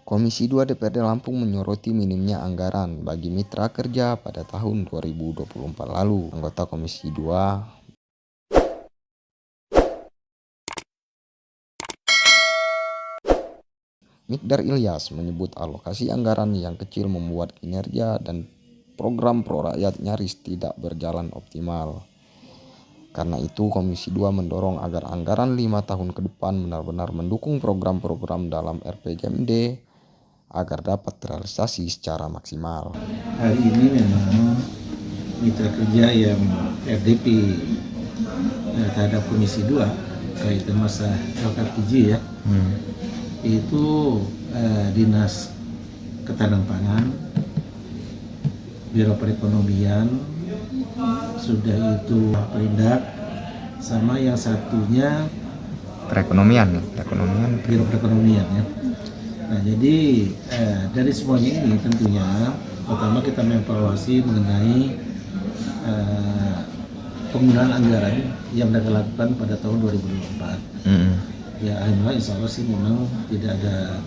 Komisi 2 DPRD Lampung menyoroti minimnya anggaran bagi mitra kerja pada tahun 2024 lalu. Anggota Komisi 2 Mikdar Ilyas menyebut alokasi anggaran yang kecil membuat kinerja dan program pro rakyat nyaris tidak berjalan optimal. Karena itu Komisi 2 mendorong agar anggaran 5 tahun ke depan benar-benar mendukung program-program dalam RPJMD agar dapat terrealisasi secara maksimal. Hari ini memang mitra kerja yang RDP terhadap Komisi 2 kaitan masa LKPJ ya, itu Dinas Ketahanan Pangan, Biro Perekonomian, sudah itu Perindak, sama yang satunya Biro Perekonomian ya. Nah jadi dari semuanya ini tentunya pertama kita mengevaluasi mengenai penggunaan anggaran yang mereka lakukan pada tahun 2024. Ya alhamdulillah insya Allah sih memang tidak ada